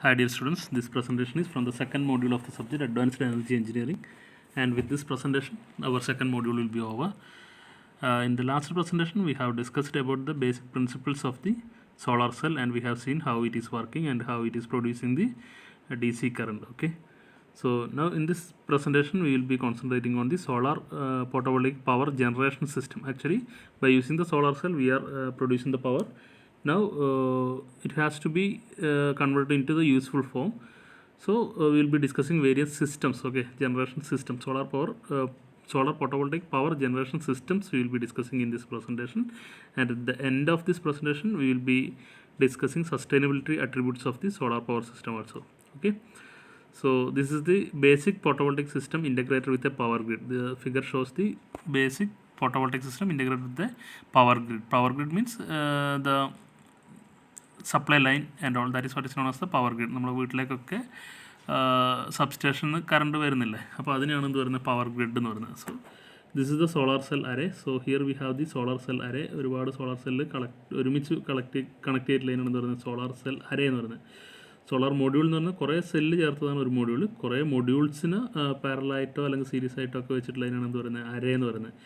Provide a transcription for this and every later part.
Hi dear students, this presentation is from the second module of the subject Advanced Energy Engineering, and with this presentation our second module will be over. In the last presentation we have discussed about the basic principles of the solar cell, and we have seen how it is working and how it is producing the DC current. Okay, so now in this presentation we will be concentrating on the solar photovoltaic power generation system. Actually, by using the solar cell we are producing the power. Now it has to be converted into the useful form. So we will be discussing various systems. Okay, generation system, solar power, solar photovoltaic power generation systems we will be discussing in this presentation, and at the end of this presentation we will be discussing sustainability attributes of the solar power system also. Okay, so this is the basic photovoltaic system integrated with a power grid. The figure shows the basic photovoltaic system integrated with the power grid. Power grid means the supply line and all, that is what is known as the power grid. നമ്മുടെ വീട്ടിലേക്കൊക്കെ സബ്സ്റ്റേഷനിൽ current വരുന്നില്ലേ, അപ്പോൾ അതിനെയാണ് എന്ത് പറയുന്നത്, power grid എന്ന് പറയുന്നത്. So this is the solar cell array. So here we have the solar cell array. ഒരുപാട് solar cell ഒരുമിച്ച് കണക്ട് ചെയ്തിട്ടുള്ളതിനാണ് എന്ത് പറയുന്നത്, സോളാർ സെൽ അറേ എന്ന് പറയുന്നത്. സോളാർ മൊഡ്യൂൾ എന്ന് പറഞ്ഞാൽ കുറേ സെല്ല് ചേർത്തതാണ് ഒരു മൊഡ്യൂൾ. കുറേ മൊഡ്യൂൾസിന് പാരലായിട്ടോ അല്ലെങ്കിൽ സീരീസ് ആയിട്ടോ ഒക്കെ വെച്ചിട്ടുള്ളതിനാണ് എന്ത് പറയുന്നത്, അരേ എന്ന് പറയുന്നത്.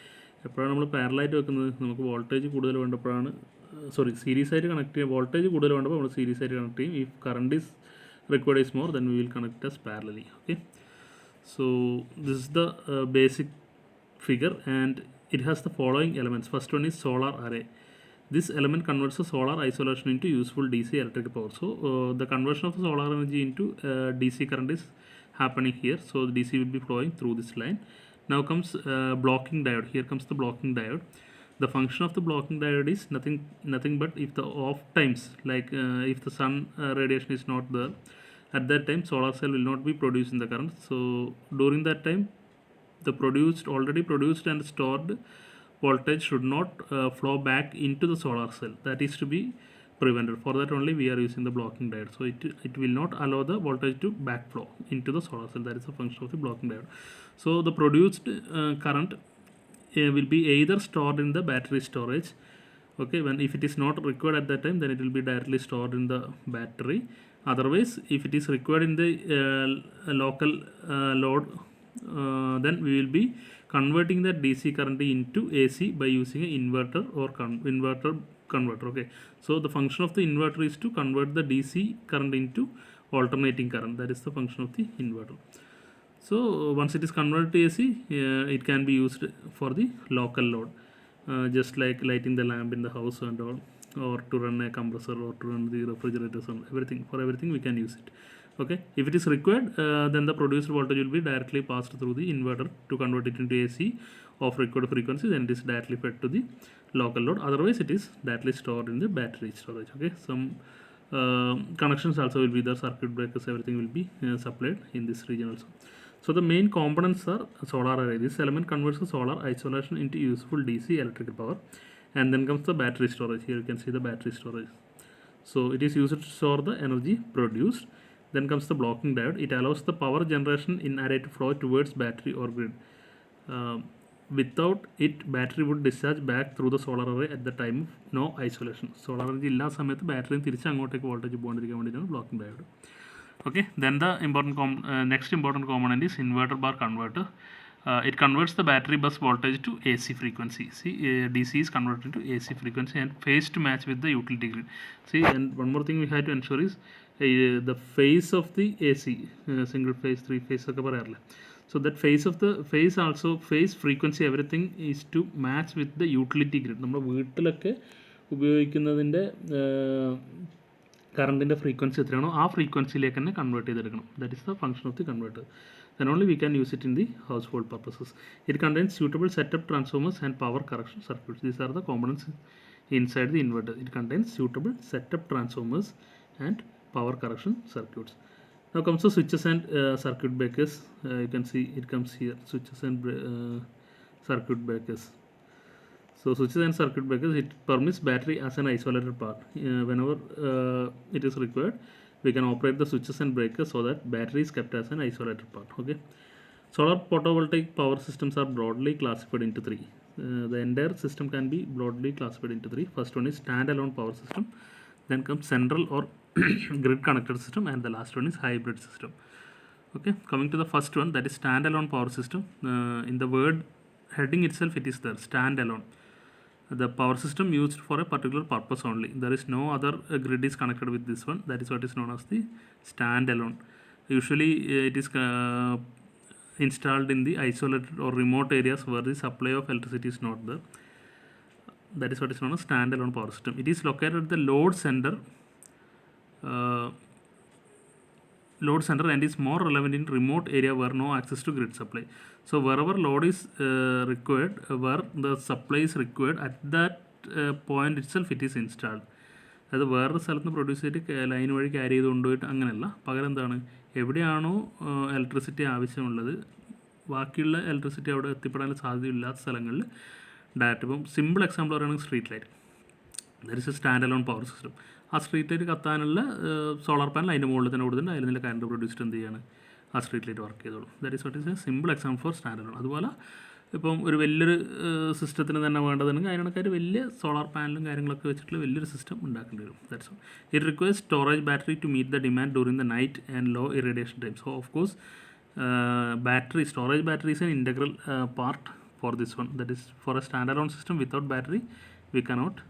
എപ്പോഴാണ് നമ്മൾ പാരലായിട്ട് വെക്കുന്നത്, നമുക്ക് വോൾട്ടേജ് കൂടുതൽ വേണ്ടപ്പോഴാണ്, സീരീസ് ആയിട്ട് കണക്ട് ചെയ്യും. വോൾട്ടേജ് കൂടുതൽ വേണ്ടപ്പോൾ നമ്മൾ സീരീസ് ആയിട്ട് കണക്ട് ചെയ്യും. If current is required is more, then we will connect as parallelly. Okay, so this is the basic figure, and it has the following elements. First one is solar array. This element converts the solar isolation into useful DC electric power. So the conversion of the solar energy into DC current is happening here. So the DC will be flowing through this line. Now comes blocking diode. Here comes the blocking diode. The function of the blocking diode is nothing but if the off times, like if the sun radiation is not there, at that time solar cell will not be producing the current. So during that time the already produced and stored voltage should not flow back into the solar cell. That is to be prevented. For that only we are using the blocking diode. So it will not allow the voltage to backflow into the solar cell. That is the function of the blocking diode. So the produced current will be either stored in the battery storage. Okay, if it is not required at that time, then it will be directly stored in the battery. Otherwise, if it is required in the local load, then we will be converting the DC current into AC by using an inverter or inverter converter. Okay, so the function of the inverter is to convert the DC current into alternating current. That is the function of the inverter. So once it is converted to AC, it can be used for the local load, just like lighting the lamp in the house and all, or to run a compressor, or to run the refrigerators and everything. For everything we can use it. Okay, if it is required, then the produced voltage will be directly passed through the inverter to convert it into AC of required frequency, then it is directly fed to the local load. Otherwise it is directly stored in the battery storage. Okay, some connections also will be there, circuit breakers, everything will be supplied in this region also. So the main components are solar array. This element converts the solar isolation into useful DC electrical power, and then comes the battery storage. Here you can see the battery storage. So it is used to store the energy produced. Then comes the blocking diode. It allows the power generation in array to flow towards battery or grid. Without it, battery would discharge back through the solar array at the time of no isolation. Solar energy illa samayathu battery തിരിച്ച് അങ്ങോട്ടേക്ക് voltage പോകാണ്ടിരിക്കാൻ വേണ്ടിയിട്ടാണ് blocking diode. Okay, then the next important component is inverter bar converter. It converts the battery bus voltage to AC frequency. See, DC is converted into AC frequency and phase to match with the utility grid. See, and one more thing we have to ensure is the phase of the AC, single phase, three phase ഒക്കെ പറയാറില്ല. So that phase frequency, everything is to match with the utility grid. നമ്മുടെ വീട്ടിലൊക്കെ ഉപയോഗിക്കുന്നതിൻ്റെ കറണ്ടിൻ്റെ frequency എത്രയാണോ ആ ഫ്രീക്വൻസിയിലേക്ക് തന്നെ convert ചെയ്തെടുക്കണം. That is the function of the converter. Then only we can use it in the household purposes. It contains suitable setup transformers and power correction circuits. These are the components inside the inverter. It contains suitable setup transformers and power correction circuits. Now comes the switches and circuit breakers. You can see it comes here, switches and circuit breakers. So switches and circuit breakers, it permits battery as an isolated part. Whenever it is required, we can operate the switches and breakers so that battery is kept as an isolated part. Okay, solar photovoltaic power systems are broadly classified into three. The entire system can be broadly classified into three. First one is standalone power system. Then comes central or grid connected system, and the last one is hybrid system. Okay, coming to the first one, that is standalone power system. In the word heading itself, it is there, standalone. The power system used for a particular purpose only. There is no other grid is connected with this one. That is what is known as the standalone. Usually it is installed in the isolated or remote areas where the supply of electricity is not there. That is what is known as standalone power system. It is located at the load center and is more relevant in remote area where no access to grid supply. So wherever load is required, where the supply is required, at that point itself it is installed. അത് വേറൊരു സ്ഥലത്ത് നിന്ന് produce ചെയ്തിട്ട് line വഴി carry ചെയ്ത് കൊണ്ടുപോയിട്ട് അങ്ങനെയല്ല, പകരം എന്താണ്, എവിടെയാണോ ഇലക്ട്രിസിറ്റി ആവശ്യമുള്ളത് ബാക്കിയുള്ള ഇലക്ട്രിസിറ്റി അവിടെ എത്തിപ്പെടാൻ സാധ്യതയില്ലാത്ത സ്ഥലങ്ങളിൽ ഡയറക്റ്റ്, ഇപ്പം സിമ്പിൾ എക്സാമ്പിൾ പറയുകയാണെങ്കിൽ street light. There is A stand alone power system. ആ സ്ട്രീറ്റ് ലൈറ്റ് കത്താനുള്ള സോളാർ പാനൽ അതിൻ്റെ മുകളിൽ തന്നെ കൊടുത്തിട്ട് അതിൽ നിന്ന് കറണ്ട് പ്രൊഡ്യൂസ്ഡ് എന്ത് ചെയ്യാണ്, ആ സ്ട്രീറ്റ് ലൈറ്റ് വർക്ക് ചെയ്തോളും. That is what is A simple example for stand alone. അതുപോലെ ഇപ്പം ഒരു വലിയൊരു സിസ്റ്റത്തിന് തന്നെ വേണ്ടതെങ്കിൽ അതിനൊക്കെ വലിയ സോളാർ പാനലും കാര്യങ്ങളൊക്കെ വെച്ചിട്ടുള്ള വലിയൊരു സിസ്റ്റം ഉണ്ടാക്കേണ്ടി വരും. That's all. It requires storage battery to meet the demand during the night and low irradiation time. So of course battery, storage battery is an integral part for this one. That is, for a standalone system without battery we cannot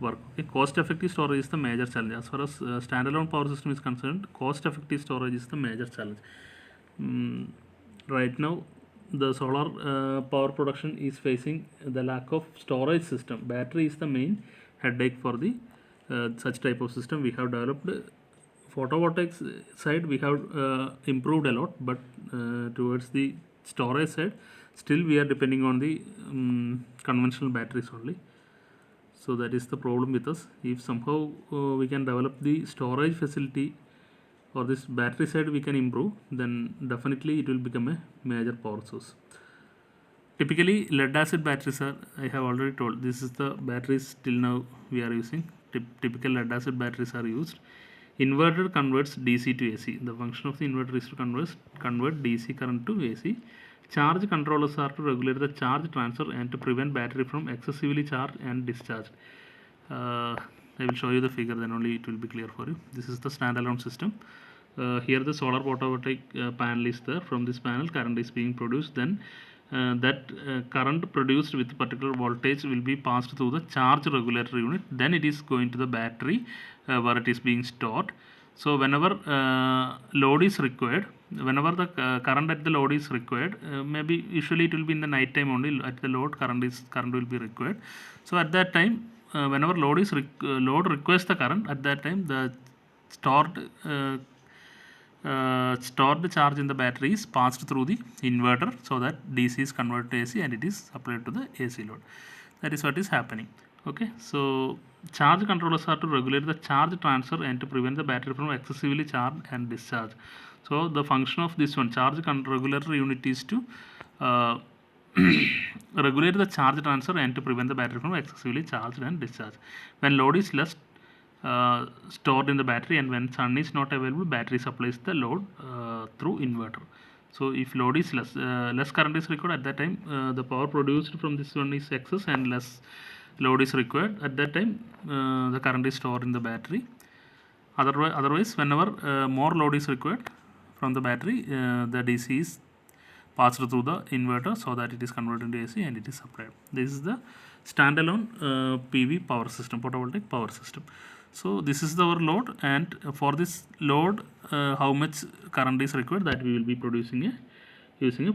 work. Okay, cost effective storage is the major challenge. As far as standalone power system is concerned, cost effective storage is the major challenge. Right now the solar power production is facing the lack of storage system. Battery is the main headache for the such type of system. We have developed photovoltaic side, we have improved a lot, but towards the storage side still we are depending on the conventional batteries only. So that is the problem with us. If somehow we can develop the storage facility or this battery side we can improve, then definitely it will become a major power source. Typically lead acid batteries are, I have already told, this is the batteries till now we are using. Typical lead acid batteries are used. Inverter converts DC to AC. The function of the inverter is to convert DC current to AC. Charge controllers are to regulate the charge transfer and to prevent battery from excessively charged and discharged. I will show you the figure, then only it will be clear for you. This is the standalone system. Here the solar photovoltaic panel is there. From this panel current is being produced. Then that current produced with particular voltage will be passed through the charge regulator unit. Then it is going to the battery where it is being stored. So whenever load is required, whenever the current at the load is required, maybe usually it will be in the night time only, at the load current will be required. So at that time, whenever load requires the current, at that time the stored charge in the battery is passed through the inverter, so that DC is converted to AC and it is supplied to the AC load. That is what is happening. Okay, so charge controllers are to regulate the charge transfer and to prevent the battery from excessively charge and discharge. So the function of this one, charge regulator unit, is to regulate the charge transfer and to prevent the battery from excessively charged and discharged. When load is less stored in the battery and when sun is not available, battery supplies the load through inverter. So if load is less current is required, at that time the power produced from this one is excess and less load is required. At that time the current is stored in the battery. Otherwise whenever more load is required from the battery, the DC is passed through the inverter so that it is converted into AC and it is supplied. This is the standalone PV power system, photovoltaic power system. So this is our load, and for this load how much current is required, that we will be producing using a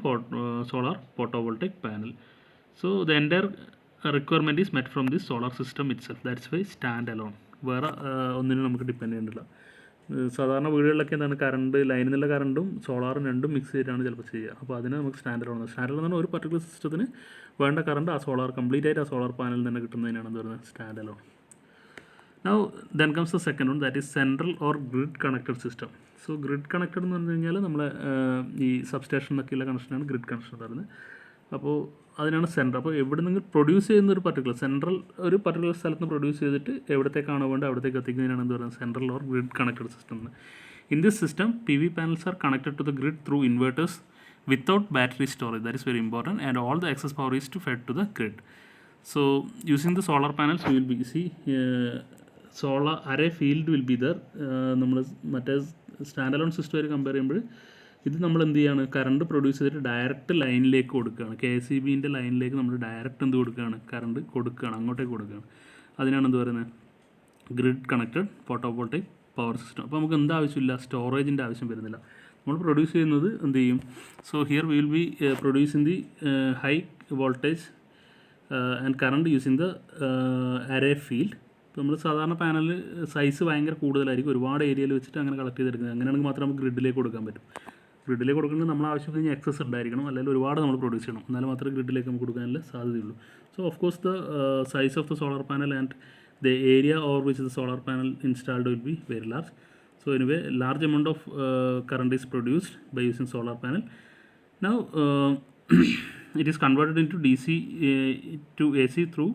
solar photovoltaic panel. So the entire requirement is met from this solar system itself. That's why standalone. വേറെ ഒന്നിനും നമുക്ക് depend ചെയ്യേണ്ടില്ല. സാധാരണ വീടുകളിലൊക്കെ എന്താണ്, current ലൈനിൽ നിന്നുള്ള കറണ്ടും സോളാറും രണ്ടും മിക്സ് ചെയ്തിട്ടാണ് ചിലപ്പോൾ ചെയ്യുക. അപ്പോൾ അതിന് നമുക്ക് സ്റ്റാൻഡേർഡ് എന്ന് പറഞ്ഞാൽ ഒരു പർട്ടിക്കുലർ സിസ്റ്റത്തിന് വേണ്ട കറണ്ട് ആ സോളാർ കംപ്ലീറ്റ് ആയിട്ട് ആ സോളാർ പാനലിൽ തന്നെ കിട്ടുന്നതിനാണ് എന്ത് പറയുന്നത്, standard. Now then comes the second one, that is central or grid connected system. So grid connected എന്ന് പറഞ്ഞു കഴിഞ്ഞാൽ നമ്മളെ ഈ സബ്സ്റ്റേഷനൊക്കെയുള്ള കണക്ഷനാണ് ഗ്രിഡ് കണക്ഷൻ എന്ന് പറയുന്നത്. അപ്പോൾ അതിനാണ് സെൻട്രൽ. അപ്പോൾ എവിടെ നിങ്ങൾ പ്രൊഡ്യൂസ് ചെയ്യുന്ന ഒരു പർട്ടിക്കുലർ സ്ഥലത്ത് നിന്ന് പ്രൊഡ്യൂസ് ചെയ്തിട്ട് എവിടത്തേക്കാണോ വേണ്ടത് അവിടത്തേക്ക് എത്തിക്കുന്നതിനാണ് എന്ത് പറയുന്നത്, central or grid connected system എന്ന്. In this system PV panels are connected to the grid through inverters without battery storage. That is very important, and all the excess power is fed to the grid. So using the solar panels, we will be solar array field will be there. നമ്മൾ മറ്റേ stand സിസ്റ്റമായിട്ട് compare ചെയ്യുമ്പോൾ ഇത് നമ്മൾ എന്ത് ചെയ്യാണ്, current produce ചെയ്തിട്ട് direct ലൈനിലേക്ക് കൊടുക്കുകയാണ്. KCBൻ്റെ ലൈനിലേക്ക് നമ്മൾ ഡയറക്റ്റ് എന്ത് കൊടുക്കുകയാണ്, കറണ്ട് കൊടുക്കുകയാണ്, അങ്ങോട്ടേക്ക് കൊടുക്കുകയാണ്. അതിനാണ് എന്ത് പറയുന്നത്, grid connected photovoltaic power system. അപ്പോൾ നമുക്ക് എന്താ ആവശ്യമില്ല, സ്റ്റോറേജിൻ്റെ ആവശ്യം വരുന്നില്ല. നമ്മൾ പ്രൊഡ്യൂസ് ചെയ്യുന്നത് എന്ത് ചെയ്യും, so here we will be producing the high voltage and current using the array field. ഇപ്പോൾ നമ്മൾ സാധാരണ പാനൽ സൈസ് ഭയങ്കര കൂടുതലായിരിക്കും, ഒരുപാട് ഏരിയയിൽ വെച്ചിട്ട് അങ്ങനെ കളക്ട് ചെയ്തെടുക്കുന്നത്. അങ്ങനെയാണെങ്കിൽ മാത്രമേ നമുക്ക് ഗ്രിഡിലേക്ക് കൊടുക്കാൻ പറ്റും. ഗ്രിഡിലേക്ക് കൊടുക്കുന്നത് നമ്മൾ ആവശ്യം കഴിഞ്ഞാൽ എക്സസ് ഉണ്ടായിരിക്കണം, അല്ലെങ്കിൽ ഒരുപാട് നമ്മൾ പ്രൊഡ്യൂസ് ചെയ്യണം, എന്നാലും മാത്രമേ ഗ്രിഡിലേക്ക് നമുക്ക് കൊടുക്കാനുള്ള സാധ്യതയുള്ളൂ. So of course the size of the solar panel and the area over which the solar panel installed will be very large. So anyway, large amount of current is produced by using solar panel. Now it is converted into DC to AC through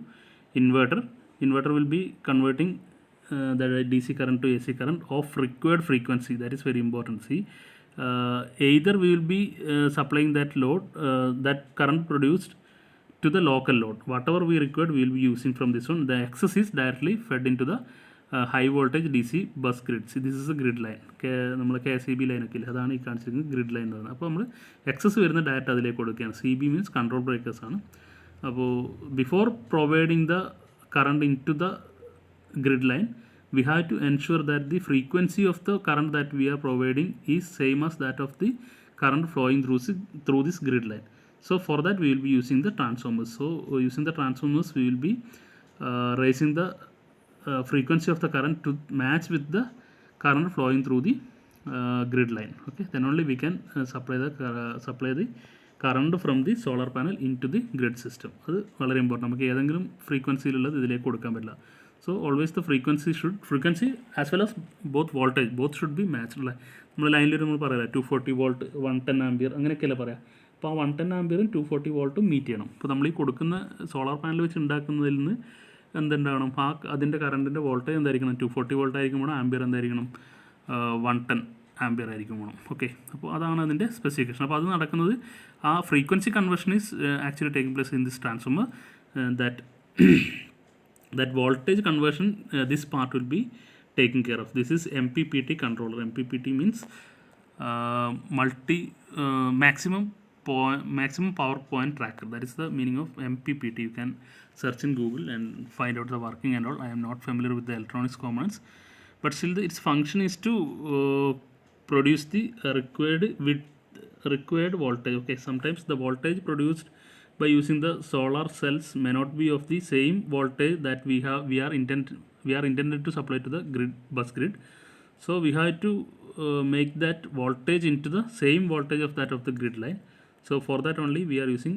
inverter. Inverter will be converting the DC current to AC current of required frequency. That is very important. See, either we will be supplying that load, that current produced to the local load. Whatever we required we will be using from this one. The excess is directly fed into the high voltage DC bus grid. See, this is a grid line. നമ്മൾ KCB ലൈനൊക്കെ ഇല്ല, അതാണ് ഈ കാണിച്ചിരിക്കുന്നത് grid line എന്ന് പറയുന്നത്. അപ്പോൾ നമ്മൾ excess വരുന്ന ഡയറക്റ്റ് അതിലേക്ക് കൊടുക്കുകയാണ്. CB മീൻസ് കൺട്രോൾ ബ്രേക്കേഴ്സ് ആണ്. അപ്പോൾ before providing the current into the grid line, we have to ensure that the frequency of the current that we are providing is same as that of the current flowing through this grid line. So for that we will be using the transformers. So using the transformers we will be raising the frequency of the current to match with the current flowing through the grid line. Okay, then only we can supply the current from the solar panel into the grid system. അത് വളരെ important. നമുക്ക് ഏതെങ്കിലും ഫ്രീക്വൻസിയിലുള്ളത് ഇതിലേക്ക് കൊടുക്കാൻ പറ്റില്ല. So always the frequency as well as both voltage, both should be matched. നമ്മൾ ലൈനിൽ നമ്മൾ പറയാം 240 വോൾട്ട് 110 ആംപിയർ അങ്ങനെയൊക്കെയല്ലേ പറയാം. അപ്പോൾ ആ 110 ആംപിയറും 240 വോൾട്ടും മീറ്റ് ചെയ്യണം. അപ്പോൾ നമ്മൾ ഈ കൊടുക്കുന്ന സോളാർ പാനൽ വെച്ച് ഉണ്ടാക്കുന്നതിൽ നിന്ന് എന്തുണ്ടാവണം, അതിൻ്റെ കറണ്ടിൻ്റെ വോൾട്ടേജ് എന്തായിരിക്കണം, 240 വോൾട്ട് ആയിരിക്കും വേണം, ആംപിയർ എന്തായിരിക്കണം 110 ആംപിയർ ആയിരിക്കും വേണം. ഓക്കെ, അപ്പോൾ അതാണ് അതിൻ്റെ സ്പെസിഫിക്കേഷൻ. അപ്പോൾ അത് നടക്കുന്നത് ആ frequency conversion is actually taking place in this transformer. that voltage conversion, this part will be taken care of. This is MPPT controller. MPPT means maximum power point tracker. That is the meaning of MPPT. You can search in Google and find out the working and all. I am not familiar with the electronics components, but still its function is to produce the required voltage. Okay, sometimes the voltage produced by using the solar cells may not be of the same voltage that we are intended to supply to the bus grid. So we have to make that voltage into the same voltage of that of the grid line. So for that only we are using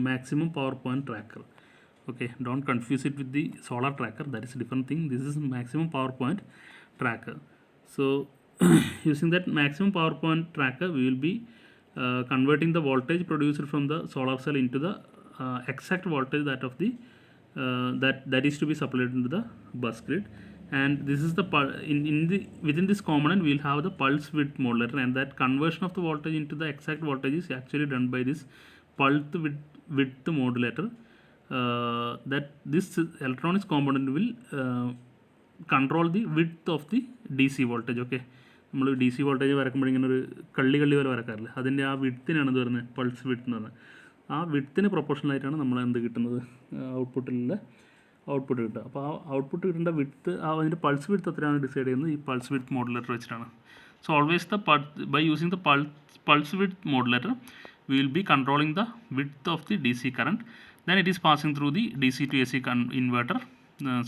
maximum power point tracker. Okay, don't confuse it with the solar tracker, that is a different thing. This is maximum power point tracker. So using that maximum power point tracker we will be converting the voltage produced from the solar cell into the exact voltage that of the that is to be supplied into the bus grid. And this is the within this component we will have the pulse width modulator, and that conversion of the voltage into the exact voltage is actually done by this pulse width modulator. That this electronics component will control the width of the DC voltage. Okay, നമ്മൾ DC voltage വരക്കുമ്പോൾ ഇങ്ങനെ ഒരു കള്ളി പോലെ വരക്കാറില്ല, അതിൻ്റെ ആ വിഡ്ത്തിനാണ് ഇത് വരുന്നത് pulse width എന്ന് പറഞ്ഞത്. ആ വിഡ്ത്തിന് പ്രൊപ്പോർഷണലായിട്ടാണ് നമ്മൾ എന്ത് കിട്ടുന്നത്, ഔട്ട്പുട്ടിലുള്ള ഔട്ട്പുട്ട് കിട്ടുക. അപ്പോൾ ആ ഔട്ട്പുട്ട് കിട്ടേണ്ട വിഡ്ത്ത് അതിൻ്റെ പൾസ് വിഡ്ത്ത് എത്രയാണ് ഡിസൈഡ് ചെയ്യുന്നത് ഈ പൾസ് വിഡ്ത്ത് മോഡുലേറ്റർ വെച്ചിട്ടാണ്. So always by using the pulse width modulator we will be controlling the width of the DC current. Then it is passing through the DC to AC inverter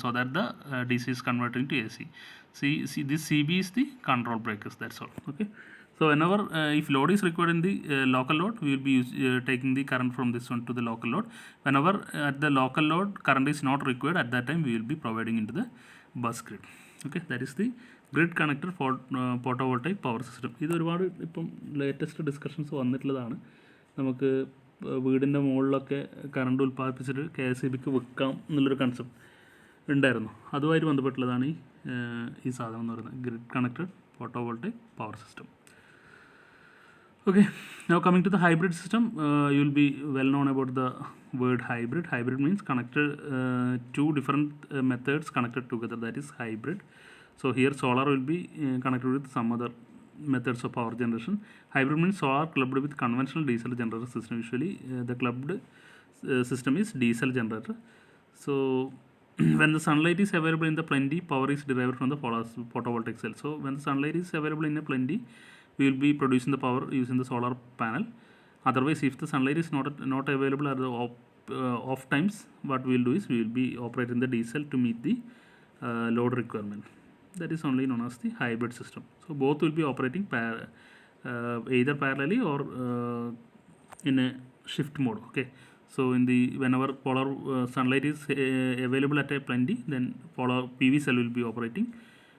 so that the DC is converted into AC. See this CB is the control breakers, that's all. Okay, so whenever if load is required in the local load, we will be taking the current from this one to the local load. Whenever at the local load current is not required, at that time we will be providing into the bus grid. Okay, that is the grid connector for photovoltaic power system. ഇത് ഒരുപാട് ഇപ്പം latest discussions വന്നിട്ടുള്ളതാണ്. നമുക്ക് വീടിൻ്റെ മുകളിലൊക്കെ current ഉൽപ്പാദിപ്പിച്ചിട്ട് KCBക്ക് വിൽക്കാം എന്നുള്ളൊരു concept ഉണ്ടായിരുന്നു. അതുമായിട്ട് ബന്ധപ്പെട്ടുള്ളതാണ് ഈ സാധനം എന്ന് പറയുന്നത് grid connected photovoltaic power system. Okay, now coming to the hybrid system, you will be well known about the word hybrid. Hybrid means connected two different methods connected together, that is hybrid. So here solar will be connected with some other methods of power generation. Hybrid means solar clubbed with conventional diesel generator system. Usually the clubbed system is diesel generator. So when the sunlight is available in the plenty, power is derived from the photovoltaic cell. So when the sunlight is available in a plenty, we will be producing the power using the solar panel. Otherwise, if the sunlight is not available at the off times, what we will do is we will be operating the diesel to meet the load requirement. That is only known as the hybrid system. So both will be operating either parallelly or in a shift mode. Okay, so in the whenever polar sunlight is available at a plenty, then polar PV cell will be operating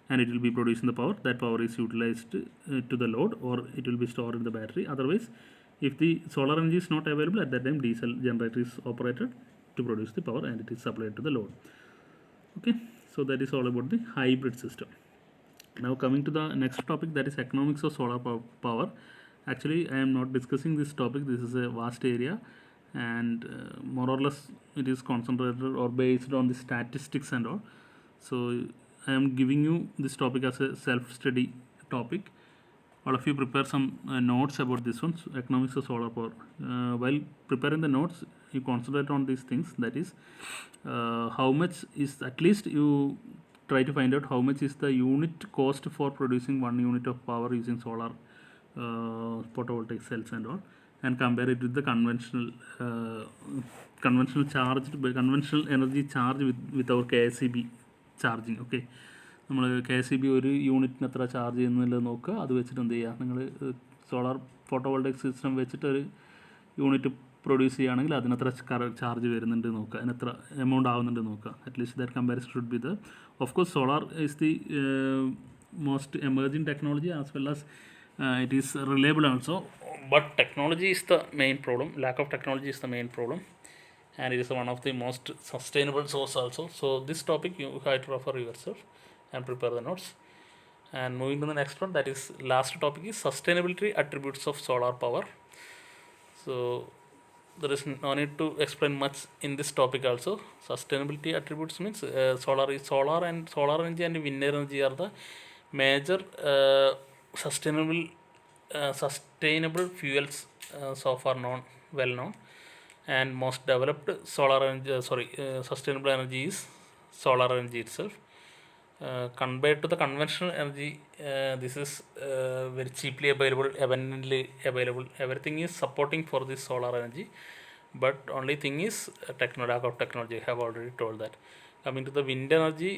and it will be producing the power. That power is utilized to the load, or it will be stored in the battery. Otherwise, if the solar energy is not available at that time, diesel generator is operated to produce the power and it is supplied to the load. Okay, so that is all about the hybrid system. Now coming to the next topic, that is economics of solar power. Actually, I am not discussing this topic. This is a vast area, and more or less it is concentrated or based on the statistics and all. So I am giving you this topic as a self-study topic. All of you prepare some notes about this one, so economics of solar power. While preparing the notes, you concentrate on these things. That is, how much is, at least you try to find out how much is the unit cost for producing 1 unit of power using solar photovoltaic cells and all, and compare it with the conventional conventional energy charge with our KSEB charging. Okay, നമ്മൾ KSEB ഒരു യൂണിറ്റിന് എത്ര charge ചെയ്യുന്നുള്ളത് നോക്കുക. അത് വെച്ചിട്ട് എന്ത് ചെയ്യുക, നിങ്ങൾ സോളാർ ഫോട്ടോവോൾട്ടൈക് സിസ്റ്റം വെച്ചിട്ട് ഒരു യൂണിറ്റ് പ്രൊഡ്യൂസ് ചെയ്യുകയാണെങ്കിൽ അതിനെത്ര ചാർജ് വരുന്നുണ്ട് നോക്കുക, അതിനെത്ര എമൗണ്ട് ആവുന്നുണ്ട് നോക്കുക. At least that comparison should be the. Of course solar is the most emerging technology as well as it is reliable also, but technology is the main problem. Lack of technology is the main problem, and it is one of the most sustainable source also. So this topic you have to refer yourself and prepare the notes. And moving to the next one, that is last topic, is sustainability attributes of solar power. So there is no need to explain much in this topic also. Sustainability attributes means solar energy and wind energy are the major sustainable fuels so far well known, and most developed sustainable energy is solar energy itself. Compared to the conventional energy, this is very cheaply available, abundantly available. Everything is supporting for this solar energy, but only thing is lack of technology. I have already told that. Coming to the wind energy,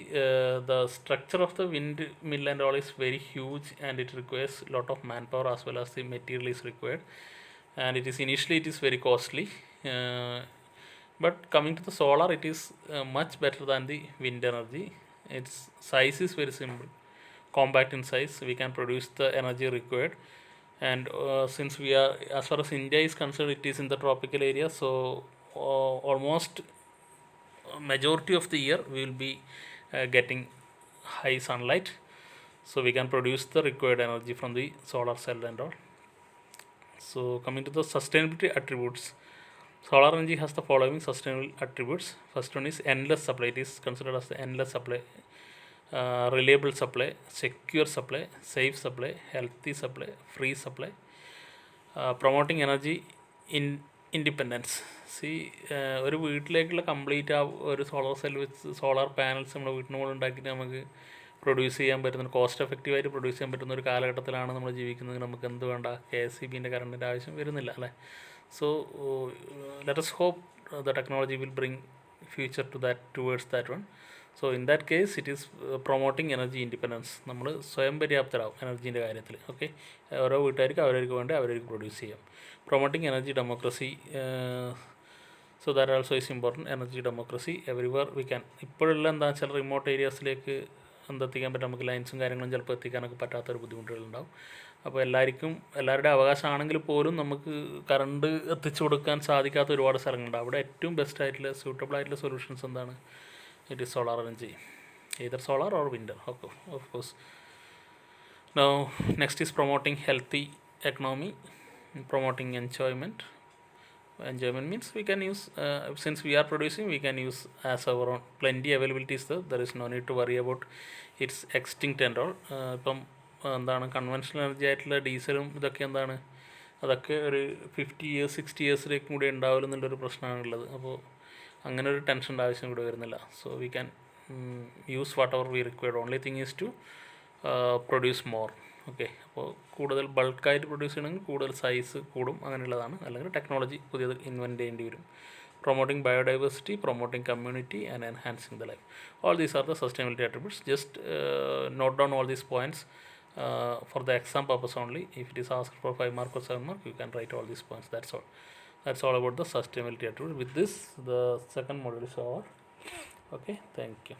the structure of the windmill and all is very huge, and it requires a lot of manpower as well as the material is required, and it is initially very costly. But coming to the solar, it is much better than the wind energy. Its size is very simple, compact in size. We can produce the energy required, and since we are, as far as India is concerned, it is in the tropical area, so almost majority of the year we will be getting high sunlight, so we can produce the required energy from the solar cell and all. So coming to the sustainability attributes, solar energy has the following sustainable attributes. First one is endless supply. It is considered as the endless supply, reliable supply, secure supply, safe supply, healthy supply, free supply, promoting energy independence. C ഒരു വീട്ടിലേക്കുള്ള complete ആ ഒരു solar cell വെച്ച് solar panels നമ്മുടെ വീട്ടിന് മുകളിൽ ഉണ്ടാക്കിയിട്ട് നമുക്ക് പ്രൊഡ്യൂസ് ചെയ്യാൻ പറ്റുന്ന, കോസ്റ്റ് എഫക്റ്റീവായിട്ട് പ്രൊഡ്യൂസ് ചെയ്യാൻ പറ്റുന്ന ഒരു കാലഘട്ടത്തിലാണ് നമ്മൾ ജീവിക്കുന്നത്. നമുക്ക് എന്ത് വേണ്ട, KSEBൻ്റെ കറണ്ടിൻ്റെ ആവശ്യം വരുന്നില്ല അല്ലേ. So let us hope the technology will bring future to that, towards that one. So in that case it is promoting energy independence. നമ്മൾ സ്വയം പര്യാപ്തരാകും എനർജീൻ്റെ കാര്യത്തിൽ. ഓക്കെ, ഓരോ വീട്ടുകാർക്ക് അവർക്ക് വേണ്ടി അവർക്ക് പ്രൊഡ്യൂസ് ചെയ്യാം. Promoting energy democracy, so that also is important. Energy democracy everywhere we can. ഇപ്പോഴുള്ള എന്താ വെച്ചാൽ റിമോട്ട് ഏരിയാസിലേക്ക് എന്തെത്തിക്കാൻ പറ്റും, നമുക്ക് ലൈൻസും കാര്യങ്ങളും ചിലപ്പോൾ എത്തിക്കാനൊക്കെ പറ്റാത്തൊരു ബുദ്ധിമുട്ടുകളുണ്ടാവും. അപ്പോൾ എല്ലാവരുടെ അവകാശമാണെങ്കിൽ പോലും നമുക്ക് കറണ്ട് എത്തിച്ചു കൊടുക്കാൻ സാധിക്കാത്ത ഒരുപാട് സ്ഥലങ്ങളുണ്ട്. അവിടെ ഏറ്റവും ബെസ്റ്റ് ആയിട്ടുള്ള സ്യൂട്ടബിൾ ആയിട്ടുള്ള സൊല്യൂഷൻസ് എന്താണ്? It is solar energy, either solar or wind, of course. Now next is promoting healthy economy. promoting enjoyment. Enjoyment means we can use, since we are producing, we can use as our own. Plenty availability is there is no need to worry about its extinct and all. ഇപ്പം എന്താണ് conventional energy ആയിട്ടുള്ള ഡീസലും ഇതൊക്കെ എന്താണ്, അതൊക്കെ ഒരു 50 years 60 yearsലേക്ക് കൂടി ഉണ്ടാവില്ല എന്നുള്ളൊരു പ്രശ്നമാണുള്ളത്. അപ്പോൾ അങ്ങനെ ഒരു ടെൻഷൻ്റെ ആവശ്യം കൂടി വരുന്നില്ല. So we can use whatever we required. Only thing is to produce more. Okay, അപ്പോൾ കൂടുതൽ ബൾക്കായിട്ട് പ്രൊഡ്യൂസ് ചെയ്യണമെങ്കിൽ കൂടുതൽ സൈസ് കൂടും, അങ്ങനെയുള്ളതാണ്. അല്ലെങ്കിൽ ടെക്നോളജി പുതിയത് ഇൻവെൻറ്റ് ചെയ്യേണ്ടി വരും. Promoting biodiversity, promoting community, and enhancing the life. All these are the sustainability attributes. Just note down all these points for the exam purpose only. If it is asked for 5 mark or 7 mark, you can write all these points. That's all. That's all about the sustainability attribute. With this, the second module is over. Okay, thank you.